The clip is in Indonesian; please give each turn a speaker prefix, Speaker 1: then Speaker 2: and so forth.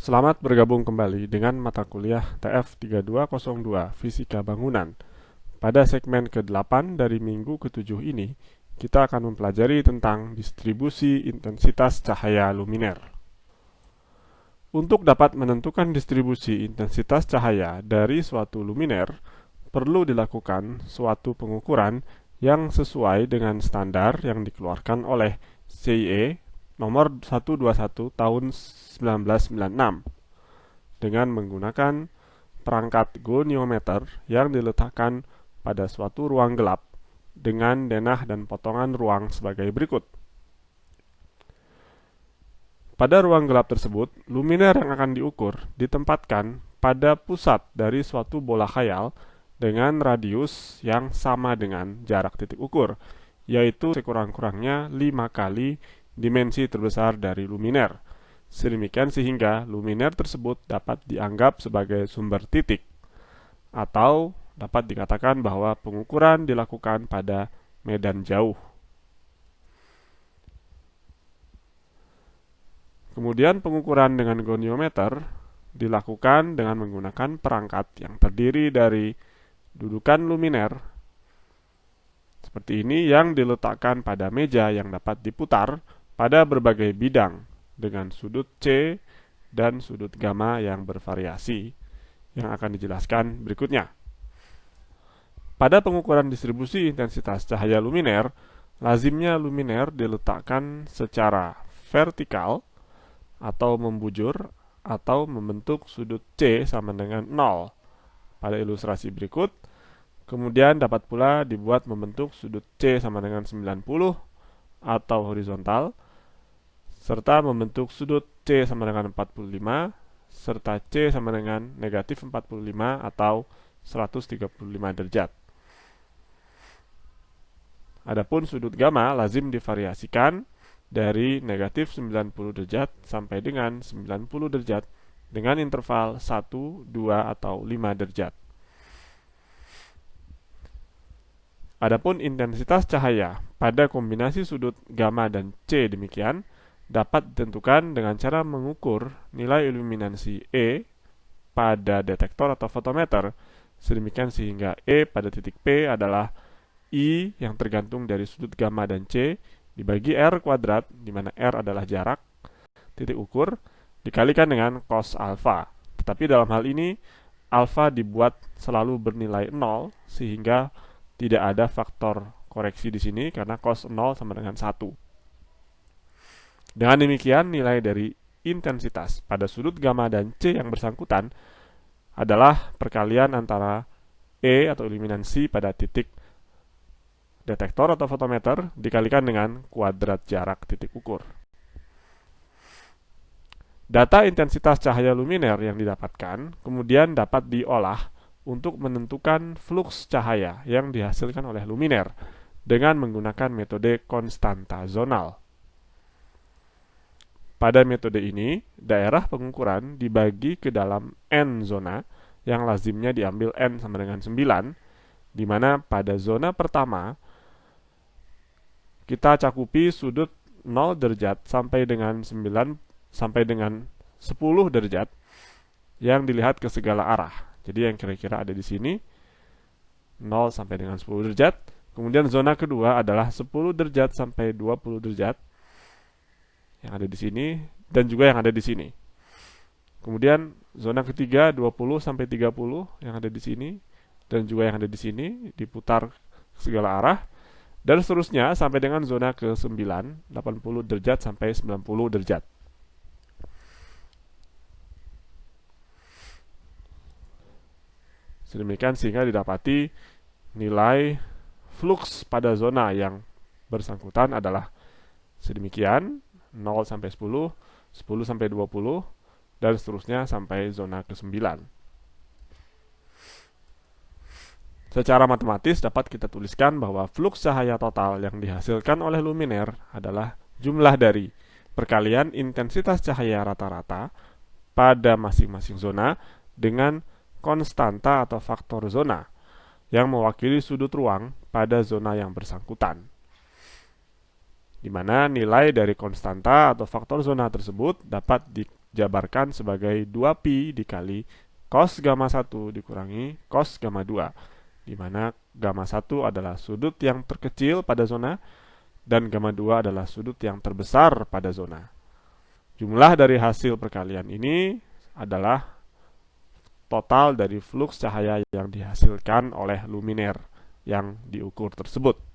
Speaker 1: Selamat bergabung kembali dengan mata kuliah TF3202 Fisika Bangunan. Pada segmen ke-8 dari minggu ke-7 ini, kita akan mempelajari tentang distribusi intensitas cahaya luminer. Untuk dapat menentukan distribusi intensitas cahaya dari suatu luminer, perlu dilakukan suatu pengukuran yang sesuai dengan standar yang dikeluarkan oleh CIE nomor 121 tahun 1996 dengan menggunakan perangkat goniometer yang diletakkan pada suatu ruang gelap dengan denah dan potongan ruang sebagai berikut. Pada ruang gelap tersebut, luminer yang akan diukur ditempatkan pada pusat dari suatu bola khayal dengan radius yang sama dengan jarak titik ukur, yaitu sekurang-kurangnya 5 kali dimensi terbesar dari luminer. Sedemikian sehingga luminer tersebut dapat dianggap sebagai sumber titik, atau dapat dikatakan bahwa pengukuran dilakukan pada medan jauh. Kemudian pengukuran dengan goniometer dilakukan dengan menggunakan perangkat yang terdiri dari dudukan luminer seperti ini yang diletakkan pada meja yang dapat diputar pada berbagai bidang dengan sudut C dan sudut gamma yang bervariasi yang akan dijelaskan berikutnya. Pada pengukuran distribusi intensitas cahaya luminer, lazimnya luminer diletakkan secara vertikal atau membujur atau membentuk sudut C sama dengan 0 pada ilustrasi berikut. Kemudian dapat pula dibuat membentuk sudut C sama dengan 90 atau horizontal, serta membentuk sudut C sama dengan 45, serta C sama dengan negatif 45 atau 135 derajat. Adapun sudut gamma lazim divariasikan dari negatif 90 derajat sampai dengan 90 derajat dengan interval 1, 2, atau 5 derajat. Adapun intensitas cahaya pada kombinasi sudut gamma dan C demikian dapat ditentukan dengan cara mengukur nilai iluminansi E pada detektor atau fotometer, sedemikian sehingga E pada titik P adalah I yang tergantung dari sudut gamma dan C dibagi R kuadrat, di mana R adalah jarak titik ukur, dikalikan dengan cos alfa. Tetapi dalam hal ini, alfa dibuat selalu bernilai 0, sehingga tidak ada faktor koreksi di sini, karena cos 0 sama dengan 1. Dengan demikian, nilai dari intensitas pada sudut gamma dan C yang bersangkutan adalah perkalian antara E atau iluminansi pada titik detektor atau fotometer dikalikan dengan kuadrat jarak titik ukur. Data intensitas cahaya luminer yang didapatkan kemudian dapat diolah untuk menentukan fluks cahaya yang dihasilkan oleh luminer dengan menggunakan metode konstanta zonal. Pada metode ini, daerah pengukuran dibagi ke dalam N zona yang lazimnya diambil N sama dengan 9, di mana pada zona pertama kita cakupi sudut 0 derajat sampai dengan 9 sampai dengan 10 derajat yang dilihat ke segala arah. Jadi yang kira-kira ada di sini 0 sampai dengan 10 derajat. Kemudian zona kedua adalah 10 derajat sampai 20 derajat yang ada di sini dan juga yang ada di sini. Kemudian zona ketiga 20 sampai 30 yang ada di sini dan juga yang ada di sini diputar ke segala arah. Dan seterusnya sampai dengan zona ke-9, 80 derajat sampai 90 derajat. Sedemikian sehingga didapati nilai flux pada zona yang bersangkutan adalah sedemikian, 0 sampai 10, 10 sampai 20, dan seterusnya sampai zona ke-9. Secara matematis dapat kita tuliskan bahwa fluks cahaya total yang dihasilkan oleh luminer adalah jumlah dari perkalian intensitas cahaya rata-rata pada masing-masing zona dengan konstanta atau faktor zona yang mewakili sudut ruang pada zona yang bersangkutan, di mana nilai dari konstanta atau faktor zona tersebut dapat dijabarkan sebagai 2pi dikali cos gamma 1 dikurangi cos gamma 2, di mana gamma 1 adalah sudut yang terkecil pada zona dan gamma 2 adalah sudut yang terbesar pada zona. Jumlah dari hasil perkalian ini adalah total dari fluks cahaya yang dihasilkan oleh luminer yang diukur tersebut.